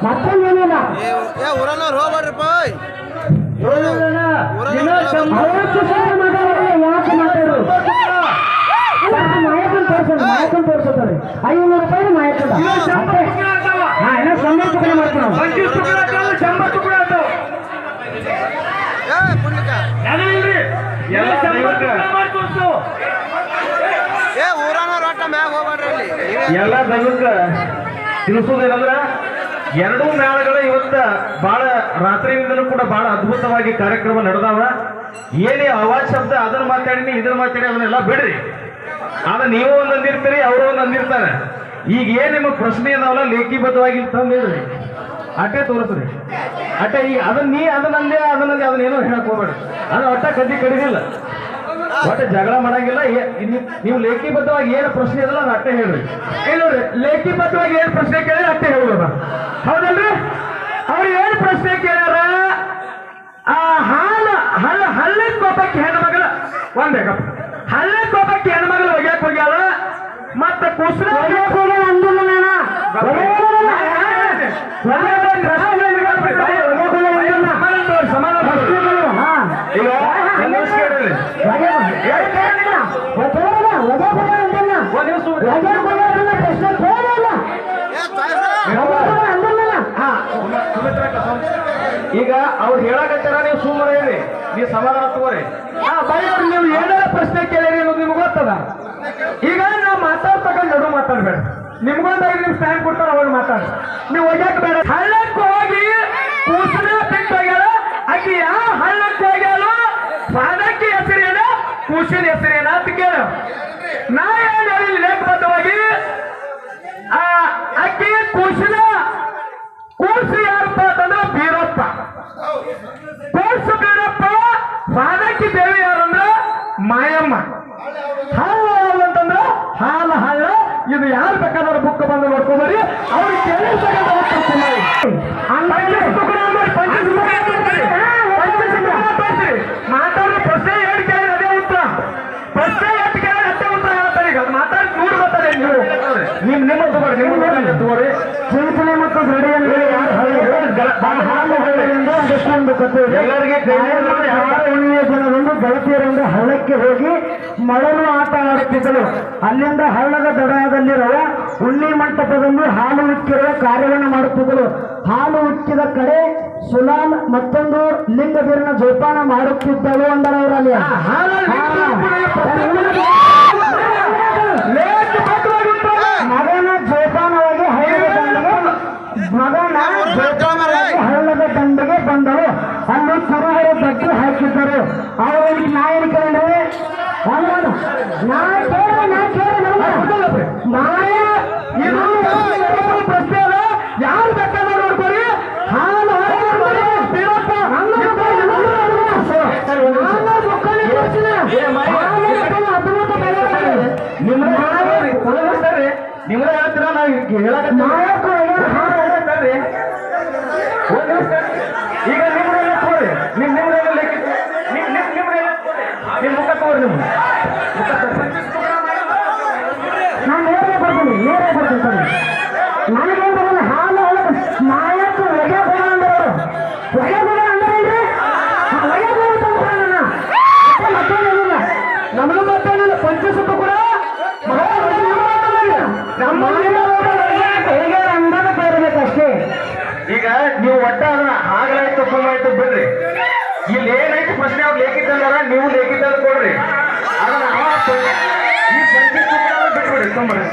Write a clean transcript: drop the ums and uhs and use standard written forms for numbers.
ಮತ್ತೊಂದೇನಿಲ್ಲ ಊರನ್ನವ್ರು ಹೋಗ್ಬಾಡ್ರಿಪ್ಪ ಯಾಕೆ ಮಾತಾಡೋದು ಮಾಯಕನ್ ತೋರಿಸ್ತಾರೆ 500 ರೂಪಾಯಿ ಮಾಯಕಂಡ ಸಂಬಂಧ ಮಾಡ್ತೀವಿ ಊರನ್ನವ್ರು ಒಟ್ಟ ಮ್ಯಾಗ ಹೋಗ್ಬಾಡ್ರಿ ಎಲ್ಲ ದೈವಕ್ಕ ತಿಳಿಸೋದೇನಂದ್ರ ಎರಡೂ ಮೇಳಗಳ ಇವತ್ತ ಬಹಳ ರಾತ್ರಿಯಿಂದಲೂ ಕೂಡ ಬಹಳ ಅದ್ಭುತವಾಗಿ ಕಾರ್ಯಕ್ರಮ ನಡೆದಾವ. ಏನೇ ಅವಾಜ್ ಶಬ್ದ ಅದನ್ನ ಮಾತಾಡಿನಿ ಇದನ್ನ ಮಾತಾಡಿ ಅದನ್ನೆಲ್ಲ ಬಿಡ್ರಿ. ಆದ್ರೆ ನೀವು ಒಂದ್ ಅಂದಿರ್ತೀರಿ ಅವರು ಒಂದ್ ಅಂದಿರ್ತಾರೆ. ಈಗ ಏನ್ ನಿಮಗ್ ಪ್ರಶ್ನೆ ಇದಾವಲ್ಲ ಲೇಖಿಬದ್ಧವಾಗಿ ತಂದಿಡ್ರಿ ಅಟ್ಟೆ ತೋರಿಸ್ರಿ ಅಟ್ಟೆ. ಈಗ ಅದನ್ನಂದೆ ಅದನ್ನೇನೋ ಹೇಳಕ್ ಹೋಗ್ಬೇಡ್ರಿ. ಅದು ಒಟ್ಟ ಕದ್ದಿ ಕಡಿದಿಲ್ಲ, ಒಟ್ಟೆ ಜಗಳ ಮಾಡಂಗಿಲ್ಲ. ನೀವು ಲೇಖಿಬದ್ಧವಾಗಿ ಏನು ಪ್ರಶ್ನೆ ಇದಲ್ಲ ಅದು ಅಟ್ಟೆ ಹೇಳ್ರಿ. ಏನ್ ನೋಡ್ರಿ, ಲೇಖಿಬದ್ಧವಾಗಿ ಏನ್ ಪ್ರಶ್ನೆ ಕೇಳಿದ್ರೆ ಅಟ್ಟೆ ಹೇಳೋದ, ಹೌದಲ್ರಿ? ಅವ್ರು ಏನ್ ಪ್ರಶ್ನೆ ಕೇಳ್ಯಾರ? ಹಳ್ಳಕ್ಕೆ ಕೋಪಕ್ಕೆ ಹೆಣ್ಮಗಳ ಒಂದೇಗಪ್ಪ, ಹಳ್ಳಕ್ಕೆ ಕೋಪಕ್ಕೆ ಹೆಣ್ಮಗಳು ಒಗ್ಯಾಕ್ ಹೋಗ್ಯಾಳ. ಮತ್ತೆ ಕುಸ್ರ ಈಗ ಅವ್ರು ಹೇಳಕತ್ತಾರ, ನೀವು ಸುಮ್ಮನೆ ಹೇಳಿ, ನೀವು ಸಮಾಧಾನ ತಗೋರಿ. ಬೈಯವ್ರು ನೀವು ಏನಾರ ಪ್ರಶ್ನೆ ಕೇಳಿರಿ ಅನ್ನೋದು ನಿಮ್ಗೆ ಗೊತ್ತದ. ಈಗ ನಾವು ಮಾತಾಡ್ತಕ್ಕ ನಡು ಮಾತಾಡ್ಬೇಡ. ನಿಮ್ಗೊಂದು 5 ನಿಮಿಷ ಟೈಮ್ ಕೊಡ್ತಾರ, ಅವಾಗ ಮಾತಾಡ್ರಿ. ನೀವು ಒಗ್ಯಾಕ ಬೇಡ. ಹಳ್ಳಕ್ಕೆ ಹೋಗಿ ಕೂಸನ ಬಿಟ್ಟು ಹೋಗ್ಯಾಳ. ಆಕಿ ಯಾವ ಹಳ್ಳಕ್ಕೆ ಹೋಗ್ಯಾಳು, ಪಾದಕ್ಕೆ ಹೆಸರೇನ ಕೂಸಿನ ಹೆಸರೇನ ಅಂತ ಕೇಳ. ನಾ ಏನ್ ಹೇಳಿ ಲೇಖಬದ್ಧವಾಗಿ ಆಕಿ ಕೂಸಿನ ಕೂಸು ಯಾರಪ್ಪ ಅಂತಂದ್ರೆ ಬೀರಪ್ಪ. ಕೂಸು ಬೀರಪ್ಪ, ಪಾದಕ್ಕೆ ದೇವಿ ಯಾರಂದ್ರ ಮಾಯಮ್ಮ. ಹಳ್ಳ ಅಂತಂದ್ರ ಹಾಲ ಹಳ್ಳ. ಇದು ಯಾರು ಬೇಕಾದ್ರೆ ಬುಕ್ ಬಂದು ನೋಡ್ಕೊಂಡ್ರಿ, ಅವ್ರಿಗೆ ಮಾತಾಡೋ ಪ್ರಶ್ನೆ ಏನು ಕೇಳಿ ಅದೇ ಉತ್ತರ. ಪ್ರಶ್ನೆ ಎಷ್ಟು ಕೇಳಿ ಅಷ್ಟೇ ಉತ್ತರ ಹೇಳ್ತಾರೆ. ಈಗ ಮಾತಾಡಿ ನೂರು ಗೊತ್ತದೆ. ನೀವು ನಿಮ್ಮ ತಗೋರಿ, ನಿಮ್ಮ ತಗೋರಿ. ಚಿಂಚನೆ ಮತ್ತು ಗಡಿಯಲ್ಲಿ ಎಲ್ಲರಿಗೆ ಹುಣ್ಣಿಮೆ ದಿನದಂದು ಗೆಳತಿಯರಿಂದ ಹಳ್ಳಕ್ಕೆ ಹೋಗಿ ಮಳಲು ಆಟ ಆಡುತ್ತಿದ್ದರು. ಅಲ್ಲಿಂದ ಹಳ್ಳದ ದಡದಲ್ಲಿರುವ ಹುಣ್ಣಿ ಮಂಟಪದಲ್ಲಿ ಹಾಲು ಉಕ್ಕಿರುವ ಕಾರ್ಯವನ್ನು ಮಾಡುತ್ತಿದ್ದರು. ಹಾಲು ಉಕ್ಕಿದ ಕಡೆ ಸುಲಾಲ್ ಮತ್ತೊಂದು ಲಿಂಗ ಬೀರಿನ ಜೋಪಾನ ಮಾಡುತ್ತಿದ್ದಳು ಅಂದರು ಅವರಲ್ಲಿ. ಮಗನ ಜೋಪಾನವಾಗಿ ಹಳ್ಳದ ದಂಡಿಗೆ ಬಂದಳು. ಅಲ್ಲಿ ಕುರುಬರು ಬಟ್ಟೆ ಹಾಕಿದ್ದರು. ಅವರಿಗೆ ನಾಯನ ಕೇಳಿದ್ರೆ ಪ್ರಶ್ನೆ ಅಲ್ಲ, ಯಾರು ಬೇಕಾದ್ರೆ ನೋಡ್ಕೊರಿ. ಹಾಲು ನಿಮ್ಗೆ ಹೇಳ್ತೀರ, ನಾವು ಹೇಳಕ್ ಈಗ ನಿಮ್ಗೆಲ್ಲ ತೋರಿ, ನಿಮ್ಗೆಲ್ಲ ಲೆಕ್ಕ ನಿಮ್ಮ ಮುಖ ತೋರಿ. ನಿಮ್ಮ ನಾನು ನೇರೇ ಬರ್ತೀನಿ, ನೇರೇ ಬರ್ತೀನಿ ಸರಿ. ನನಗೇನು ಬರಲ್ಲ. ಹಾಲು ಮಾಯಕ್ಕೆ ಒಗೆ ಗುಣ ಅಂದರು. ಒಗೆ ಗುಣ ಅಂದ್ರೇನ್ರಿ? ಒಗೆ ಗುಣ ತಂದ್ಕೊಳ್ಳೋಣ. ಮತ್ತೊಂದೇನಿಲ್ಲ, ನಮಗೂ ಮತ್ತೊಂದಿಲ್ಲ. ಪಂಚಸಪ್ಪ ಕೂಡ ನಮ್ಮ ಅಂದಾಗ ತೋರ್ಬೇಕಷ್ಟೇ. ಈಗ ನೀವು ಒಟ್ಟ ಅದನ್ನ ಹಾಗಲಾಯ್ತು ತಪ್ಪಾಯ್ತು ಬಿಡ್ರಿ. ಇಲ್ಲಿ ಏನೈತಿ ಪ್ರಶ್ನೆ ಅವ್ರು ಲೇಖಿದ್ದಾರ, ನೀವು ಲೇಖಿದ್ದ ಕೊಡ್ರಿ. ಅದನ್ನ ಈ ಸಂಚಿತ್ ಬಿಟ್ಬಿಡ್ರಿ. ತೊಂಬರ್ರಿ.